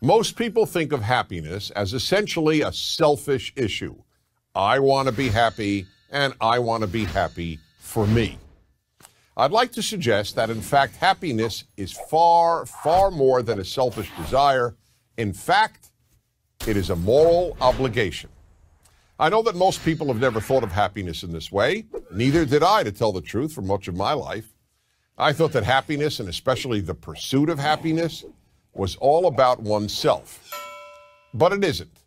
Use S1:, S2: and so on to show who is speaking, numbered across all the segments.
S1: Most people think of happiness as essentially a selfish issue. I want to be happy, and I want to be happy for me. I'd like to suggest that, in fact, happiness is far, far more than a selfish desire. In fact, it is a moral obligation. I know that most people have never thought of happiness in this way. Neither did I, to tell the truth, for much of my life. I thought that happiness, and especially the pursuit of happiness, was all about oneself. But it isn't.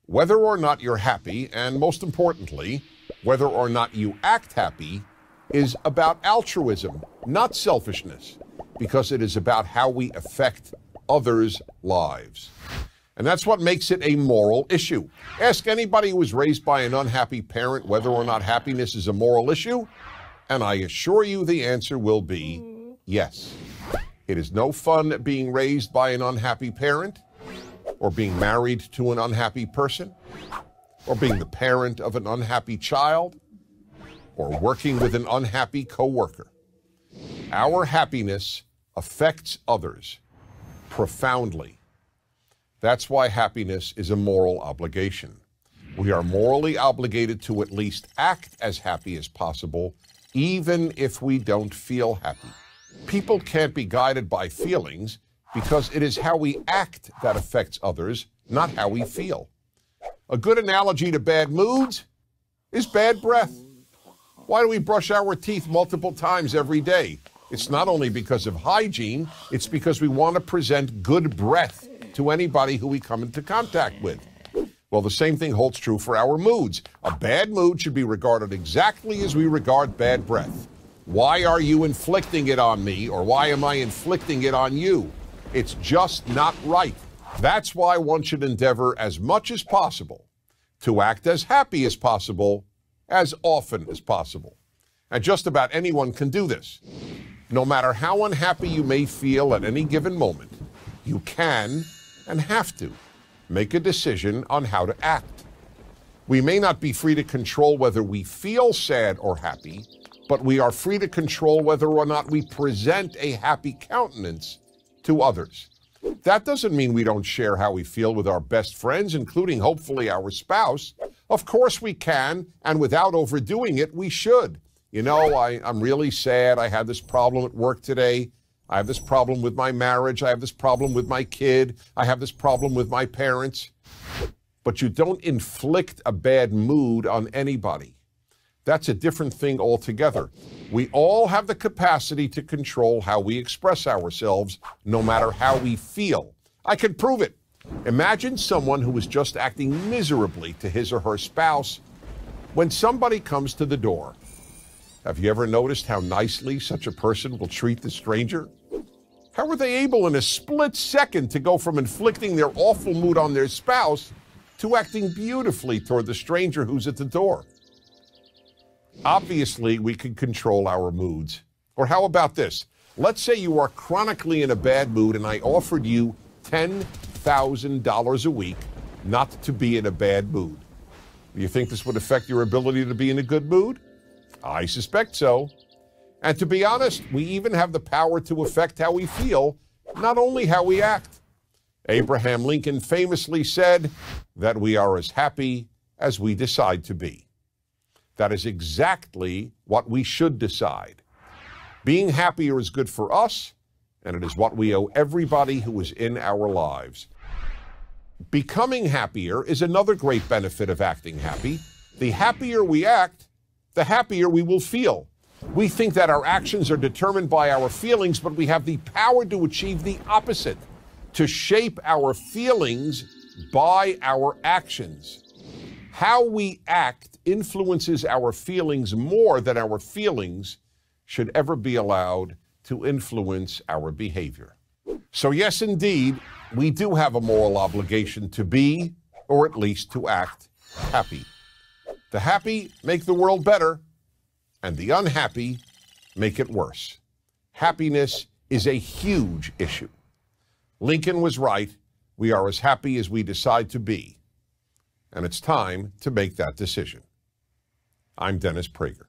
S1: Whether or not you're happy, and most importantly, whether or not you act happy, is about altruism, not selfishness, because it is about how we affect others' lives. And that's what makes it a moral issue. Ask anybody who was raised by an unhappy parent whether or not happiness is a moral issue, and I assure you the answer will be yes. It is no fun being raised by an unhappy parent, or being married to an unhappy person, or being the parent of an unhappy child, or working with an unhappy coworker. Our happiness affects others profoundly. That's why happiness is a moral obligation. We are morally obligated to at least act as happy as possible, even if we don't feel happy. People can't be guided by feelings because it is how we act that affects others, not how we feel. A good analogy to bad moods is bad breath. Why do we brush our teeth multiple times every day? It's not only because of hygiene, it's because we want to present good breath to anybody who we come into contact with. Well, the same thing holds true for our moods. A bad mood should be regarded exactly as we regard bad breath. Why are you inflicting it on me, or why am I inflicting it on you? It's just not right. That's why one should endeavor as much as possible to act as happy as possible, as often as possible. And just about anyone can do this. No matter how unhappy you may feel at any given moment, you can and have to make a decision on how to act. We may not be free to control whether we feel sad or happy, but we are free to control whether or not we present a happy countenance to others. That doesn't mean we don't share how we feel with our best friends, including hopefully our spouse. Of course we can, and without overdoing it, we should. You know, I'm really sad. I had this problem at work today. I have this problem with my marriage. I have this problem with my kid. I have this problem with my parents. But you don't inflict a bad mood on anybody. That's a different thing altogether. We all have the capacity to control how we express ourselves, no matter how we feel. I can prove it. Imagine someone who is just acting miserably to his or her spouse when somebody comes to the door. Have you ever noticed how nicely such a person will treat the stranger? How are they able in a split second to go from inflicting their awful mood on their spouse to acting beautifully toward the stranger who's at the door? Obviously, we can control our moods. Or how about this? Let's say you are chronically in a bad mood and I offered you $10,000 a week not to be in a bad mood. Do you think this would affect your ability to be in a good mood? I suspect so. And to be honest, we even have the power to affect how we feel, not only how we act. Abraham Lincoln famously said that we are as happy as we decide to be. That is exactly what we should decide. Being happier is good for us, and it is what we owe everybody who is in our lives. Becoming happier is another great benefit of acting happy. The happier we act, the happier we will feel. We think that our actions are determined by our feelings, but we have the power to achieve the opposite, to shape our feelings by our actions. How we act influences our feelings more than our feelings should ever be allowed to influence our behavior. So yes, indeed, we do have a moral obligation to be, or at least to act, happy. The happy make the world better, and the unhappy make it worse. Happiness is a huge issue. Lincoln was right. We are as happy as we decide to be. And it's time to make that decision. I'm Dennis Prager.